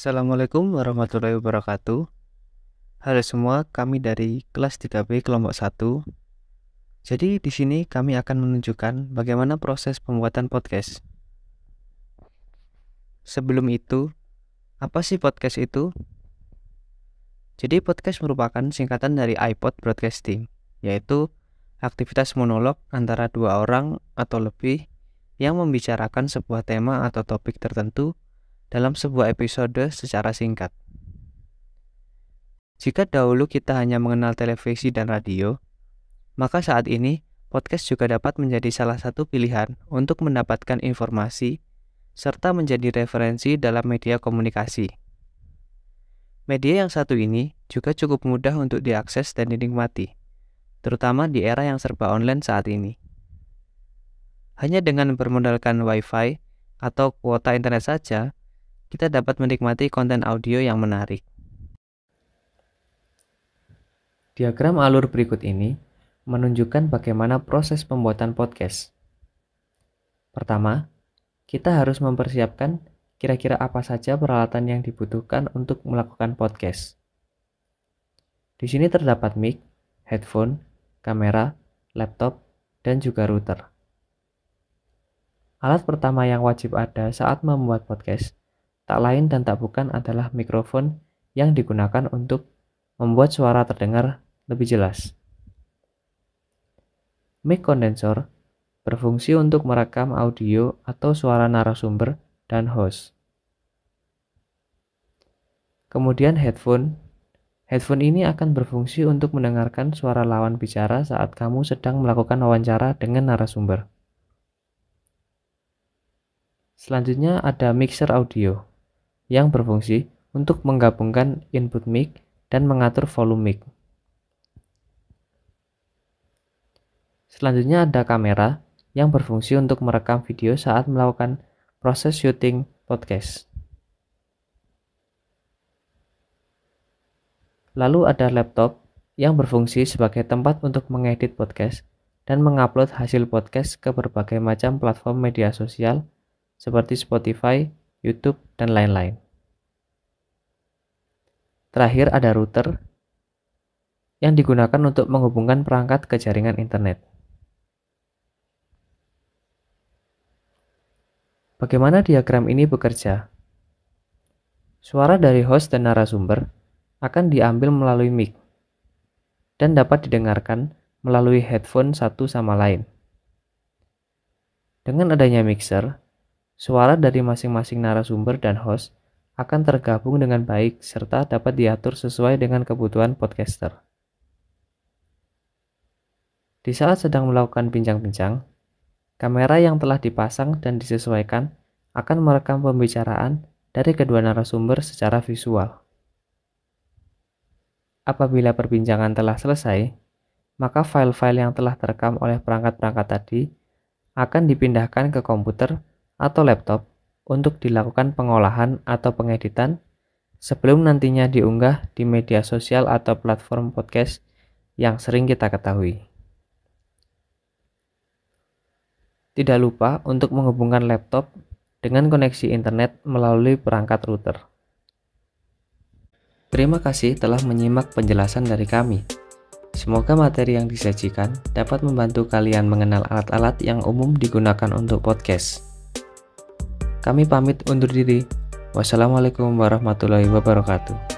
Assalamualaikum warahmatullahi wabarakatuh. Halo semua, kami dari kelas 3B kelompok 1. Jadi di sini kami akan menunjukkan bagaimana proses pembuatan podcast. Sebelum itu, apa sih podcast itu? Jadi podcast merupakan singkatan dari iPod Broadcasting, yaitu aktivitas monolog antara dua orang atau lebih yang membicarakan sebuah tema atau topik tertentu dalam sebuah episode secara singkat. Jika dahulu kita hanya mengenal televisi dan radio, maka saat ini podcast juga dapat menjadi salah satu pilihan untuk mendapatkan informasi serta menjadi referensi dalam media komunikasi. Media yang satu ini juga cukup mudah untuk diakses dan dinikmati, terutama di era yang serba online saat ini. Hanya dengan bermodalkan Wi-Fi atau kuota internet saja, kita dapat menikmati konten audio yang menarik. Diagram alur berikut ini menunjukkan bagaimana proses pembuatan podcast. Pertama, kita harus mempersiapkan kira-kira apa saja peralatan yang dibutuhkan untuk melakukan podcast. Di sini terdapat mic, headphone, kamera, laptop, dan juga router. Alat pertama yang wajib ada saat membuat podcast tak lain dan tak bukan adalah mikrofon yang digunakan untuk membuat suara terdengar lebih jelas. Mic kondensor berfungsi untuk merekam audio atau suara narasumber dan host. Kemudian headphone. Headphone ini akan berfungsi untuk mendengarkan suara lawan bicara saat kamu sedang melakukan wawancara dengan narasumber. Selanjutnya ada mixer audio yang berfungsi untuk menggabungkan input mic dan mengatur volume mic. Selanjutnya ada kamera yang berfungsi untuk merekam video saat melakukan proses syuting podcast. Lalu ada laptop yang berfungsi sebagai tempat untuk mengedit podcast dan mengupload hasil podcast ke berbagai macam platform media sosial seperti Spotify, YouTube, dan lain-lain. Terakhir ada router yang digunakan untuk menghubungkan perangkat ke jaringan internet. Bagaimana diagram ini bekerja? Suara dari host dan narasumber akan diambil melalui mic dan dapat didengarkan melalui headphone satu sama lain. Dengan adanya mixer, suara dari masing-masing narasumber dan host akan tergabung dengan baik serta dapat diatur sesuai dengan kebutuhan podcaster. Di saat sedang melakukan bincang-bincang, kamera yang telah dipasang dan disesuaikan akan merekam pembicaraan dari kedua narasumber secara visual. Apabila perbincangan telah selesai, maka file-file yang telah terekam oleh perangkat-perangkat tadi akan dipindahkan ke komputer atau laptop untuk dilakukan pengolahan atau pengeditan sebelum nantinya diunggah di media sosial atau platform podcast yang sering kita ketahui. Tidak lupa untuk menghubungkan laptop dengan koneksi internet melalui perangkat router. Terima kasih telah menyimak penjelasan dari kami. Semoga materi yang disajikan dapat membantu kalian mengenal alat-alat yang umum digunakan untuk podcast. Kami pamit undur diri. Wassalamualaikum warahmatullahi wabarakatuh.